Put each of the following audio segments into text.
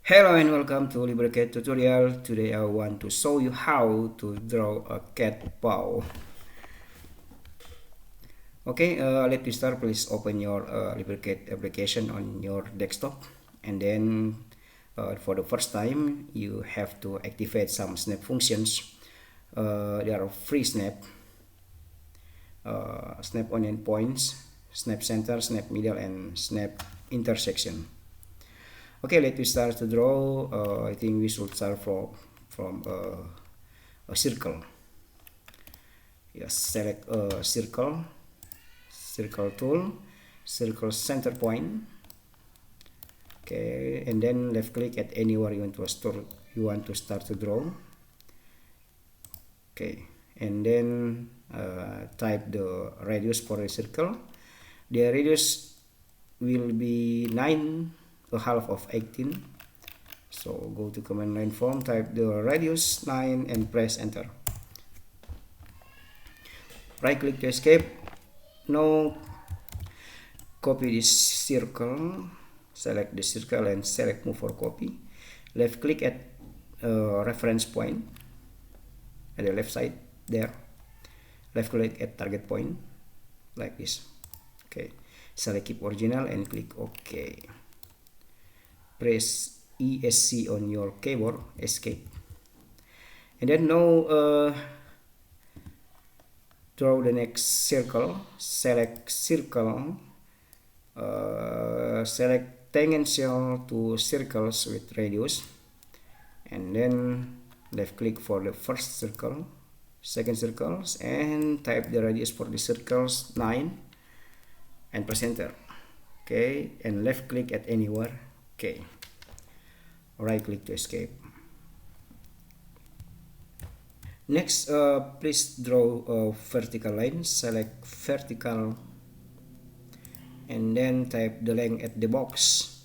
Hello and welcome to LibreCAD tutorial. Today I want to show you how to draw a cat paw. Okay, let me start. Please open your LibreCAD application on your desktop, and then for the first time you have to activate some snap functions. There are free snap, snap on endpoints, snap center, snap middle, and snap intersection. Okay, let me start to draw. I think we should start from a circle. Yes, select a circle, circle tool, circle center point. Okay, and then left click at anywhere you want to start to draw. Okay, and then type the radius for the circle. The radius will be 9 a half of 18. So go to command line form, type the radius 9 and press enter. Right click to escape. Now copy this circle, select the circle and select move for copy. Left click at reference point at the left side there. Left click at target point like this. Okay, select keep original and click OK. Press ESC on your keyboard, escape. And then now draw the next circle. Select circle, select tangential to circles with radius, and then left click for the first circle, second circles, and type the radius for the circles 9 and press enter. Okay, and left click at anywhere. Okay, right click to escape. Next, please draw a vertical line. Select vertical and then type the length at the box.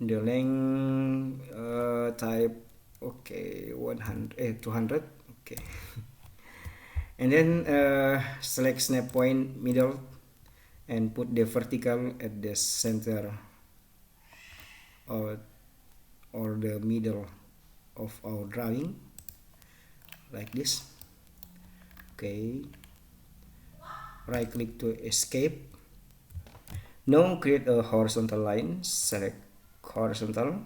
The length type 200. Okay, and then select snap point middle and put the vertical at the center or the middle of our drawing like this. Okay, right click to escape. Now create a horizontal line. Select horizontal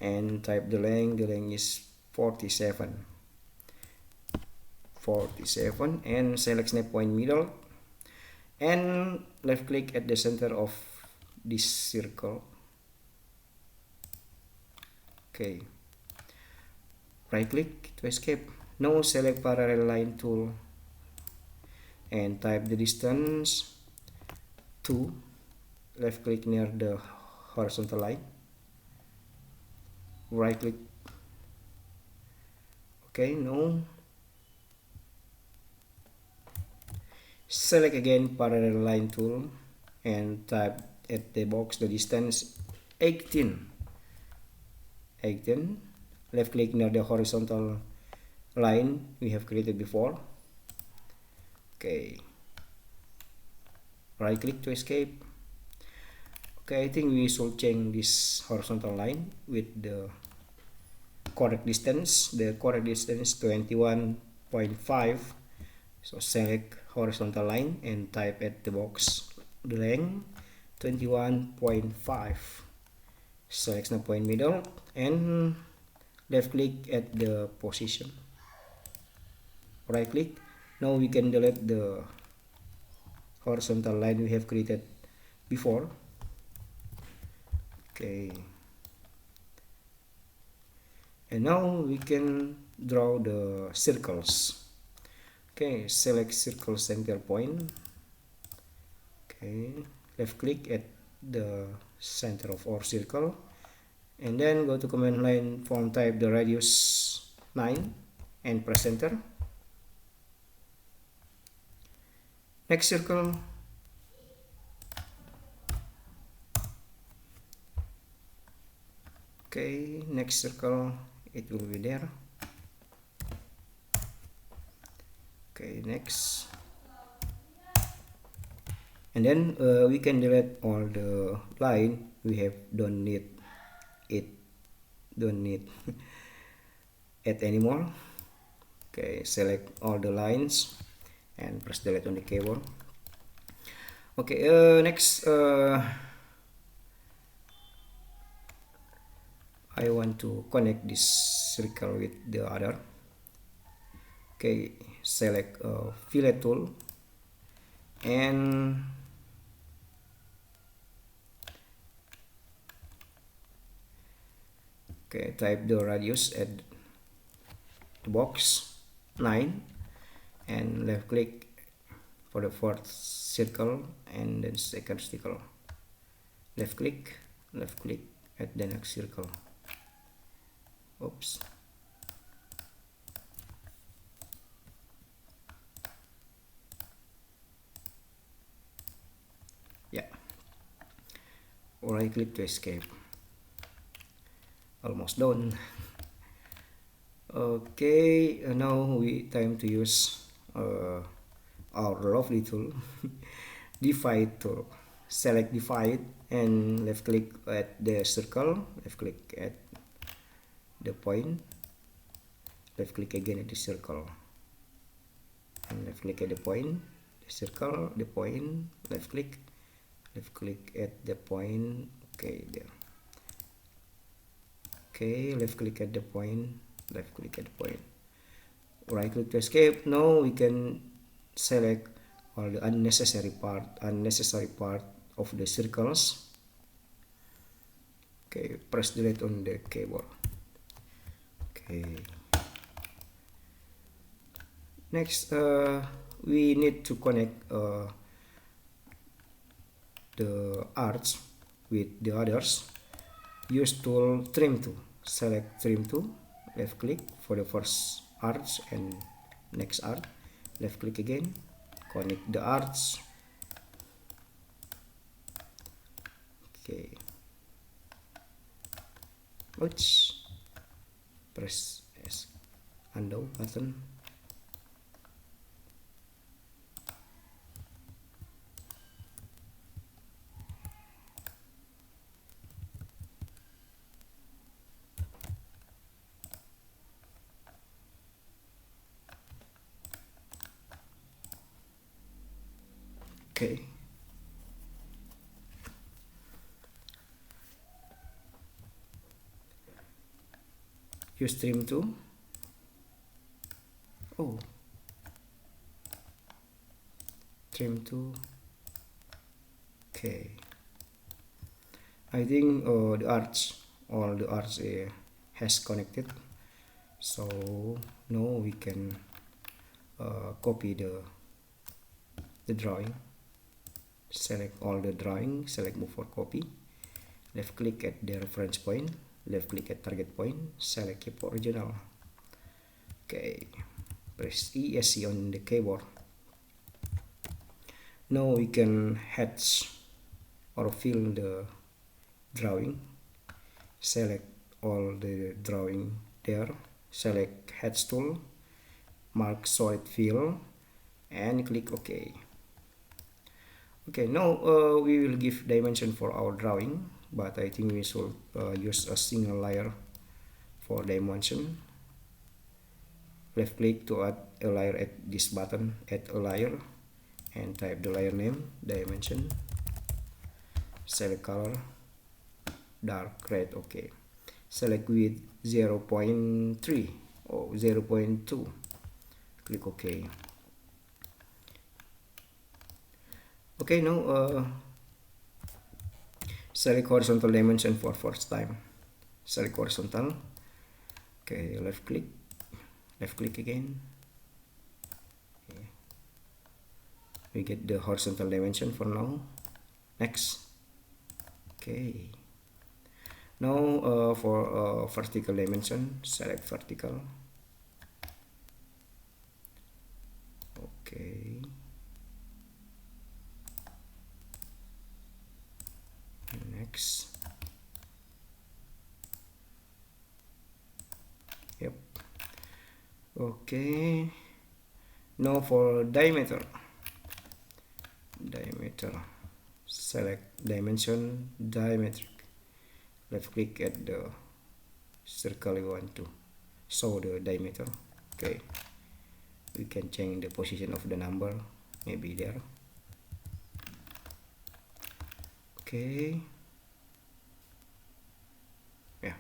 and type the length. The length is 47 and select snap point middle and left click at the center of this circle. Okay, right click to escape. Now select parallel line tool and type the distance 2. Left click near the horizontal line, right click. Okay, now select again parallel line tool and type at the box the distance 18. Left click near the horizontal line we have created before. Okay, right click to escape. Okay, I think we should change this horizontal line with the correct distance. The correct distance 21.5. So select horizontal line and type at the box the length 21.5. Select snap point middle and left click at the position. Right click. Now we can delete the horizontal line we have created before. Okay, and now we can draw the circles. Okay, select circle center point. Okay, left click at the center of our circle and then go to command line form, type the radius 9 and press enter. Next circle. Okay, next circle, it will be there. Okay, next. And then we can delete all the line we have don't need. it don't need add anymore. Okay, select all the lines and press delete on the keyboard. Okay, next I want to connect this circle with the other. Okay, select fillet tool and okay, type the radius at the box 9 and left click for the fourth circle and then second circle. Left click at the next circle. Oops. Yeah. Right click to escape. Almost done. Okay, now we time to use our lovely tool, Defi tool. Select Defi and left click at the circle, left click at the point, left click again at the circle, and left click at the point, the circle, the point, left click at the point. Okay, there. Okay, left click at the point, left click at the point. Right click to escape. Now we can select all the unnecessary part of the circles. Okay, press delete on the keyboard. Okay. Next, we need to connect the arcs with the others. Use tool trim tool. Select trim tool. Left click for the first arch and next arc. Left click again. Connect the arcs. Okay. Oops. Press S undo button. Okay. Use trim tool. Oh. Trim tool. Okay. I think all the arch has connected. So now we can copy the drawing. Select all the drawing, select move for copy, left click at the reference point, left click at target point, select keep original. Okay, press ESC on the keyboard. Now we can hatch or fill the drawing. Select all the drawing there, select hatch tool, mark solid fill and click OK. Okay, now we will give dimension for our drawing, but I think we should use a single layer for dimension. Left click to add a layer at this button, add a layer, and type the layer name, dimension, select color, dark red, okay. Select width 0.3 or 0.2, click OK. Okay, now select horizontal dimension for first time. Select horizontal. Okay, left click again. Okay. We get the horizontal dimension for now. Next. Okay. Now for vertical dimension, select vertical. Okay. Next. Yep. Okay. Now for diameter. Select dimension, diametric. left click at the circle we want to show the diameter. Okay, we can change the position of the number, maybe there. Okay, yeah,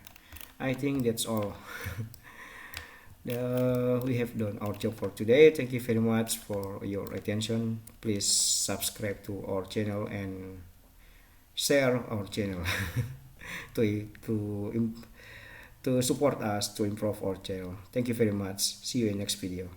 I think that's all. We have done our job for today. Thank you very much for your attention. Please subscribe to our channel and share our channel to to support us to improve our channel. Thank you very much. See you in next video.